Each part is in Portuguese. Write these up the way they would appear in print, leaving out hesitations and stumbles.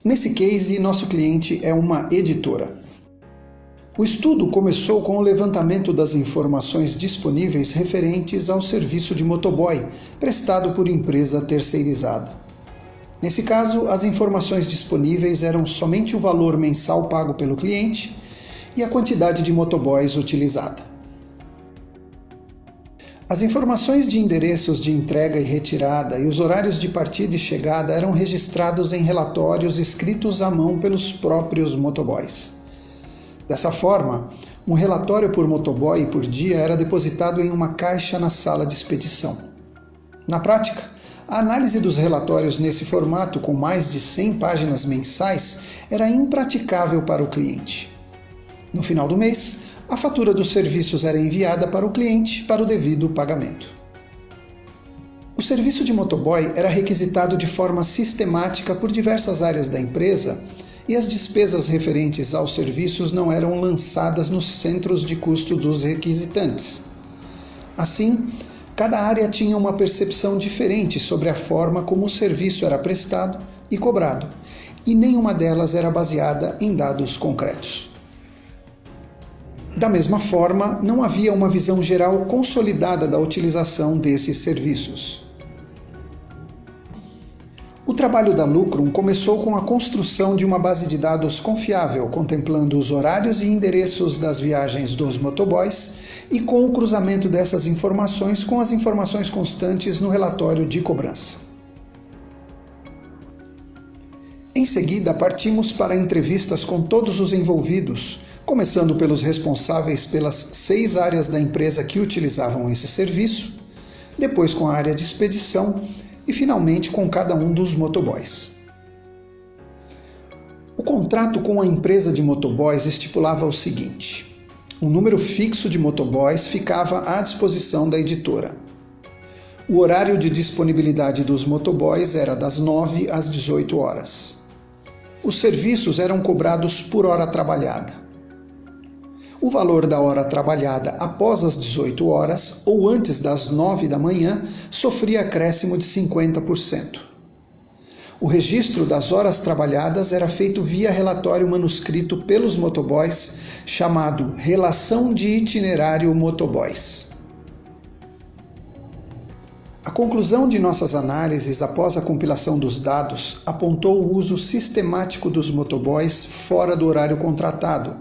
Nesse case, nosso cliente é uma editora. O estudo começou com o levantamento das informações disponíveis referentes ao serviço de motoboy, prestado por empresa terceirizada. Nesse caso, as informações disponíveis eram somente o valor mensal pago pelo cliente e a quantidade de motoboys utilizada. As informações de endereços de entrega e retirada e os horários de partida e chegada eram registrados em relatórios escritos à mão pelos próprios motoboys. Dessa forma, um relatório por motoboy e por dia era depositado em uma caixa na sala de expedição. Na prática, a análise dos relatórios nesse formato, com mais de 100 páginas mensais, era impraticável para o cliente. No final do mês, a fatura dos serviços era enviada para o cliente para o devido pagamento. O serviço de motoboy era requisitado de forma sistemática por diversas áreas da empresa e as despesas referentes aos serviços não eram lançadas nos centros de custo dos requisitantes. Assim, cada área tinha uma percepção diferente sobre a forma como o serviço era prestado e cobrado, e nenhuma delas era baseada em dados concretos. Da mesma forma, não havia uma visão geral consolidada da utilização desses serviços. O trabalho da Lucrum começou com a construção de uma base de dados confiável, contemplando os horários e endereços das viagens dos motoboys e com o cruzamento dessas informações com as informações constantes no relatório de cobrança. Em seguida, partimos para entrevistas com todos os envolvidos, começando pelos responsáveis pelas 6 áreas da empresa que utilizavam esse serviço, depois com a área de expedição e finalmente com cada um dos motoboys. O contrato com a empresa de motoboys estipulava o seguinte: um número fixo de motoboys ficava à disposição da editora. O horário de disponibilidade dos motoboys era das 9 às 18 horas. Os serviços eram cobrados por hora trabalhada. O valor da hora trabalhada após as 18 horas ou antes das 9 da manhã sofria acréscimo de 50%. O registro das horas trabalhadas era feito via relatório manuscrito pelos motoboys, chamado Relação de Itinerário Motoboys. A conclusão de nossas análises após a compilação dos dados apontou o uso sistemático dos motoboys fora do horário contratado,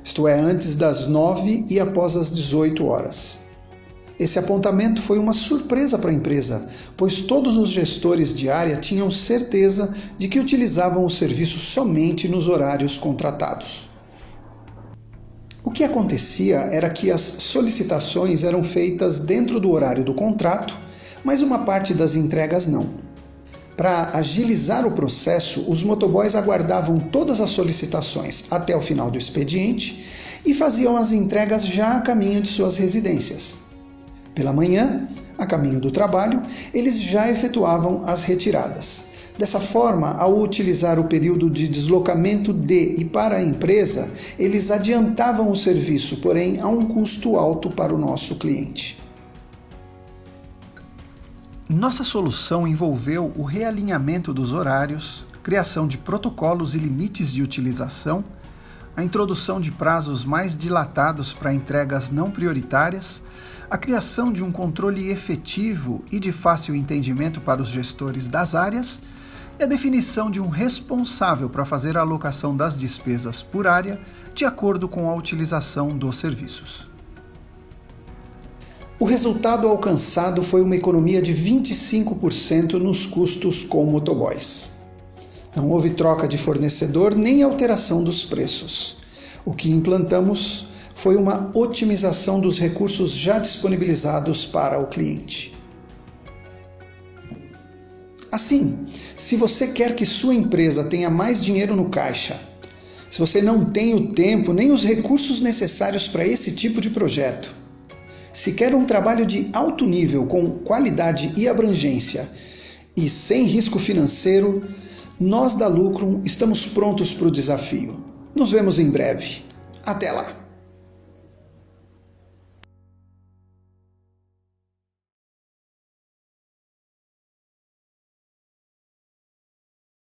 isto é, antes das 9 e após as 18 horas. Esse apontamento foi uma surpresa para a empresa, pois todos os gestores de área tinham certeza de que utilizavam o serviço somente nos horários contratados. O que acontecia era que as solicitações eram feitas dentro do horário do contrato, mas uma parte das entregas não. Para agilizar o processo, os motoboys aguardavam todas as solicitações até o final do expediente e faziam as entregas já a caminho de suas residências. Pela manhã, a caminho do trabalho, eles já efetuavam as retiradas. Dessa forma, ao utilizar o período de deslocamento de e para a empresa, eles adiantavam o serviço, porém a um custo alto para o nosso cliente. Nossa solução envolveu o realinhamento dos horários, criação de protocolos e limites de utilização, a introdução de prazos mais dilatados para entregas não prioritárias, a criação de um controle efetivo e de fácil entendimento para os gestores das áreas e a definição de um responsável para fazer a alocação das despesas por área de acordo com a utilização dos serviços. O resultado alcançado foi uma economia de 25% nos custos com motoboys. Não houve troca de fornecedor nem alteração dos preços. O que implantamos foi uma otimização dos recursos já disponibilizados para o cliente. Assim, se você quer que sua empresa tenha mais dinheiro no caixa, se você não tem o tempo nem os recursos necessários para esse tipo de projeto, se quer um trabalho de alto nível, com qualidade e abrangência e sem risco financeiro, nós da Lucrum estamos prontos para o desafio. Nos vemos em breve. Até lá!